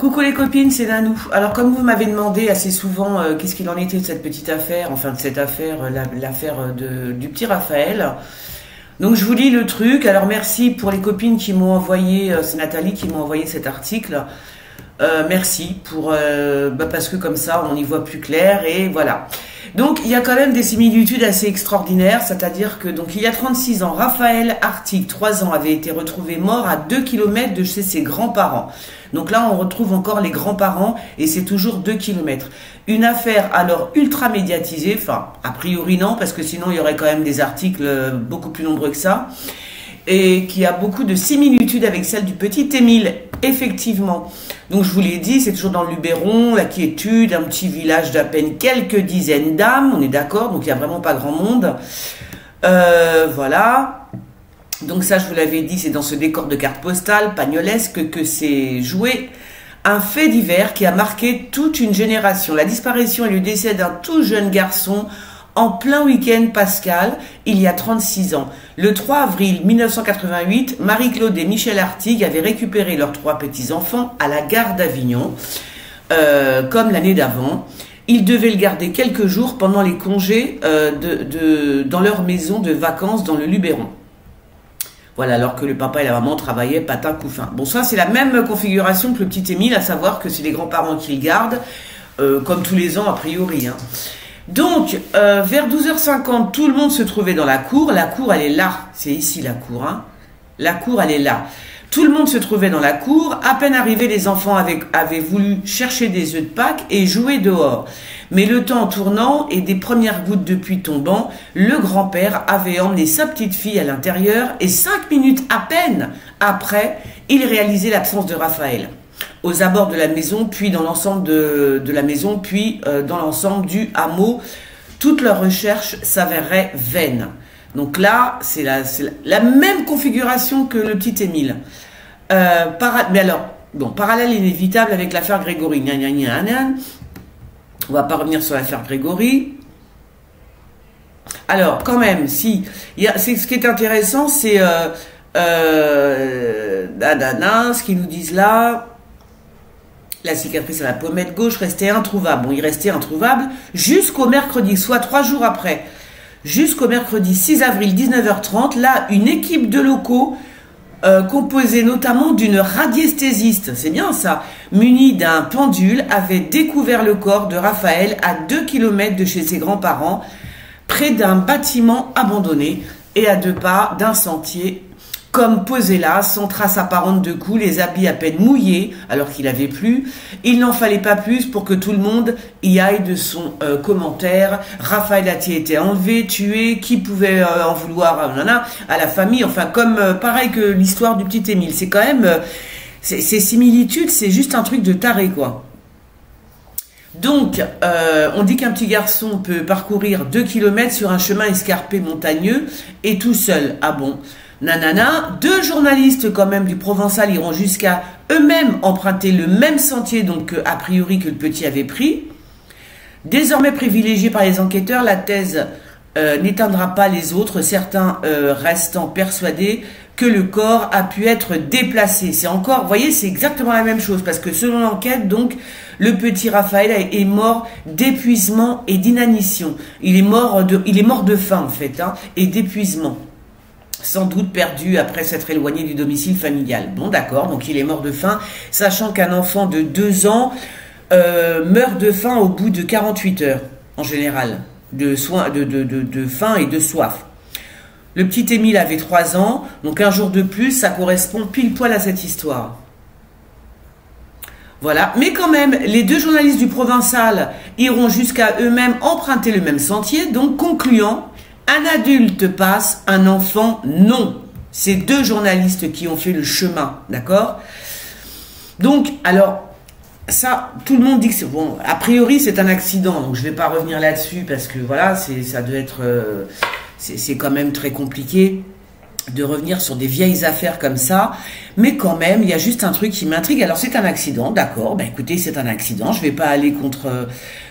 Coucou les copines, c'est Nanou. Alors comme vous m'avez demandé assez souvent qu'est-ce qu'il en était de cette petite affaire, enfin de cette affaire, l'affaire du petit Raphaël. Donc je vous lis le truc. Alors merci pour les copines qui m'ont envoyé, c'est Nathalie qui m'a envoyé cet article. Merci pour parce que comme ça on y voit plus clair et voilà. Donc il y a quand même des similitudes assez extraordinaires, c'est-à-dire que donc il y a 36 ans, Raphaël Artic, 3 ans, avait été retrouvé mort à 2 km de chez ses grands-parents. Donc là on retrouve encore les grands-parents et c'est toujours 2 km. Une affaire alors ultra médiatisée, enfin a priori non parce que sinon il y aurait quand même des articles beaucoup plus nombreux que ça. Et qui a beaucoup de similitudes avec celle du petit Émile, effectivement. Donc je vous l'ai dit, c'est toujours dans le Luberon, la quiétude, un petit village d'à peine quelques dizaines d'âmes, on est d'accord, donc il n'y a vraiment pas grand monde. Voilà. Donc ça, je vous l'avais dit, c'est dans ce décor de carte postale pagnolesque que c'est joué un fait divers qui a marqué toute une génération. La disparition et le décès d'un tout jeune garçon en plein week-end pascal, il y a 36 ans. Le 3 avril 1988, Marie-Claude et Michel Artigue avaient récupéré leurs 3 petits-enfants à la gare d'Avignon, comme l'année d'avant. Ils devaient le garder quelques jours pendant les congés dans leur maison de vacances dans le Luberon. Voilà, alors que le papa et la maman travaillaient patin couffin. Bon, ça c'est la même configuration que le petit Émile, à savoir que c'est les grands-parents qui le gardent, comme tous les ans a priori, hein. Donc, vers 12h50, tout le monde se trouvait dans la cour. La cour, elle est là. C'est ici la cour, hein. La cour, elle est là. Tout le monde se trouvait dans la cour. À peine arrivés, les enfants avaient voulu chercher des œufs de Pâques et jouer dehors. Mais le temps tournant et des premières gouttes de pluie tombant, le grand-père avait emmené sa petite fille à l'intérieur et 5 minutes à peine après, il réalisait l'absence de Raphaël. Aux abords de la maison, puis dans l'ensemble de la maison, puis dans l'ensemble du hameau, toute leur recherche s'avérerait vaine. Donc là, c'est la même configuration que le petit Émile. Mais alors, bon, parallèle inévitable avec l'affaire Grégory. On va pas revenir sur l'affaire Grégory. Alors, quand même, si, ce qui est intéressant, c'est ce qu'ils nous disent là. La cicatrice à la pommette gauche restait introuvable. Bon, il restait introuvable jusqu'au mercredi, soit 3 jours après. Jusqu'au mercredi 6 avril, 19h30, là, une équipe de locaux, composée notamment d'une radiesthésiste, c'est bien ça, munie d'un pendule, avait découvert le corps de Raphaël à 2 km de chez ses grands-parents, près d'un bâtiment abandonné et à 2 pas d'un sentier, comme posé là, sans trace apparente de coups, les habits à peine mouillés, alors qu'il avait plu. Il n'en fallait pas plus pour que tout le monde y aille de son commentaire. Raphaël a-t-il été enlevé, tué, qui pouvait en vouloir à la famille, enfin comme pareil que l'histoire du petit Émile. C'est quand même, ces similitudes, c'est juste un truc de taré, quoi. Donc, on dit qu'un petit garçon peut parcourir 2 km sur un chemin escarpé montagneux et tout seul. Ah bon? Nanana, 2 journalistes quand même du Provençal iront jusqu'à eux-mêmes emprunter le même sentier donc a priori que le petit avait pris. Désormais privilégiée par les enquêteurs, la thèse n'éteindra pas les autres, certains restant persuadés que le corps a pu être déplacé. C'est encore, vous voyez, c'est exactement la même chose parce que selon l'enquête, donc, le petit Raphaël est mort d'épuisement et d'inanition. Il est mort de faim en fait, hein, et d'épuisement. Sans doute perdu après s'être éloigné du domicile familial. Bon, d'accord, donc il est mort de faim, sachant qu'un enfant de 2 ans meurt de faim au bout de 48 heures, en général, de faim et de soif. Le petit Émile avait 3 ans, donc un jour de plus, ça correspond pile poil à cette histoire. Voilà, mais quand même, les 2 journalistes du Provençal iront jusqu'à eux-mêmes emprunter le même sentier, donc concluant: un adulte passe, un enfant non. C'est 2 journalistes qui ont fait le chemin, d'accord? Donc, alors, ça, tout le monde dit que c'est bon. A priori, c'est un accident, donc je ne vais pas revenir là-dessus parce que voilà, ça doit être, c'est quand même très compliqué de revenir sur des vieilles affaires comme ça, mais quand même, il y a juste un truc qui m'intrigue. Alors, c'est un accident, d'accord, ben écoutez, c'est un accident, je ne vais pas aller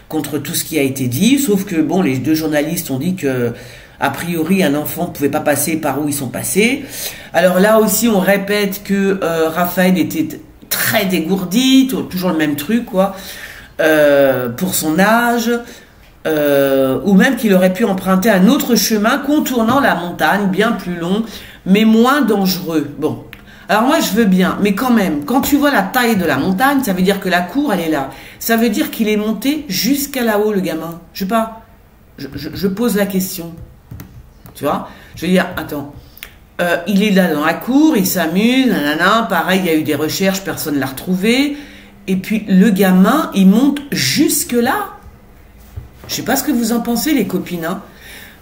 contre tout ce qui a été dit, sauf que, bon, les 2 journalistes ont dit que a priori, un enfant ne pouvait pas passer par où ils sont passés. Alors là aussi, on répète que Raphaël était très dégourdi, toujours le même truc, quoi, pour son âge, ou même qu'il aurait pu emprunter un autre chemin contournant la montagne, bien plus long, mais moins dangereux. Bon, alors moi je veux bien, mais quand même, quand tu vois la taille de la montagne, ça veut dire que la cour, elle est là. Ça veut dire qu'il est monté jusqu'à là-haut, le gamin. Je sais pas, je pose la question. Tu vois, je veux dire, attends, il est là dans la cour, il s'amuse, nanana, pareil, il y a eu des recherches, personne ne l'a retrouvé, et puis le gamin, il monte jusque là. Je sais pas ce que vous en pensez, les copines, hein.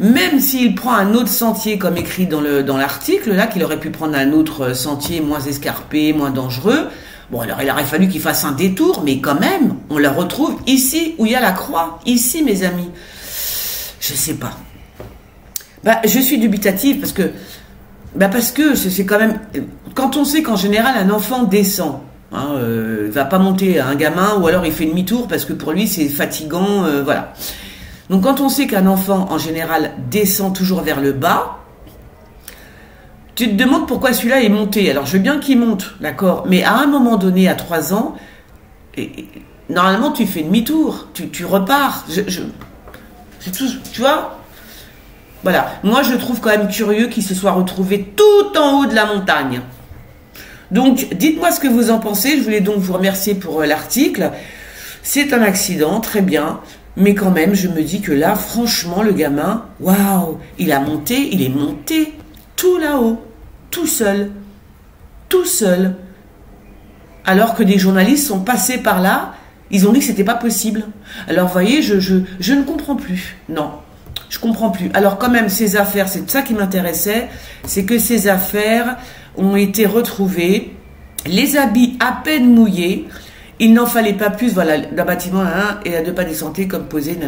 Même s'il prend un autre sentier, comme écrit dans l'article, là, qu'il aurait pu prendre un autre sentier moins escarpé, moins dangereux, bon, alors il aurait fallu qu'il fasse un détour, mais quand même, on le retrouve ici, où il y a la croix, ici, mes amis. Je sais pas. Bah, je suis dubitative parce que c'est quand même, quand on sait qu'en général un enfant descend, hein, va pas monter à un gamin ou alors il fait demi-tour parce que pour lui c'est fatigant, voilà. Donc quand on sait qu'un enfant en général descend toujours vers le bas, tu te demandes pourquoi celui-là est monté. Alors je veux bien qu'il monte, d'accord, mais à un moment donné, à 3 ans, normalement tu fais demi-tour, tu repars. Tu vois. Voilà, moi je trouve quand même curieux qu'il se soit retrouvé tout en haut de la montagne. Donc, dites-moi ce que vous en pensez. Je voulais donc vous remercier pour l'article. C'est un accident, très bien. Mais quand même, je me dis que là, franchement, le gamin, waouh, il est monté tout là-haut, tout seul. Alors que des journalistes sont passés par là, ils ont dit que c'était pas possible. Alors, vous voyez, je ne comprends plus. Non. Je comprends plus. Alors quand même, ces affaires, c'est ça qui m'intéressait, c'est que ces affaires ont été retrouvées, les habits à peine mouillés, il n'en fallait pas plus, voilà, d'un bâtiment et à 2 pas des sentiers comme posé,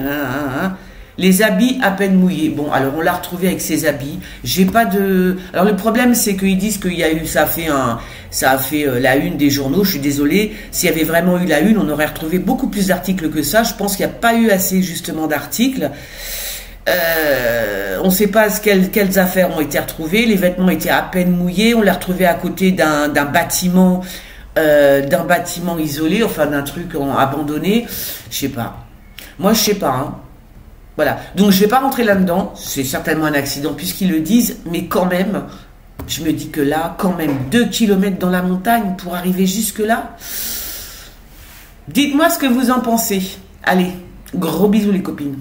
les habits à peine mouillés. Bon, alors on l'a retrouvé avec ses habits. J'ai pas de. Alors le problème, c'est qu'ils disent qu'il y a eu, ça a fait la une des journaux. Je suis désolée. S'il y avait vraiment eu la une, on aurait retrouvé beaucoup plus d'articles que ça. Je pense qu'il n'y a pas eu assez justement d'articles. On ne sait pas quelles affaires ont été retrouvées. Les vêtements étaient à peine mouillés. On l'a retrouvé à côté d'un bâtiment isolé, enfin d'un truc abandonné. Je sais pas. Moi, je sais pas. Hein. Voilà. Donc, je vais pas rentrer là-dedans. C'est certainement un accident puisqu'ils le disent, mais quand même, je me dis que là, quand même, 2 kilomètres dans la montagne pour arriver jusque là. Dites-moi ce que vous en pensez. Allez, gros bisous les copines.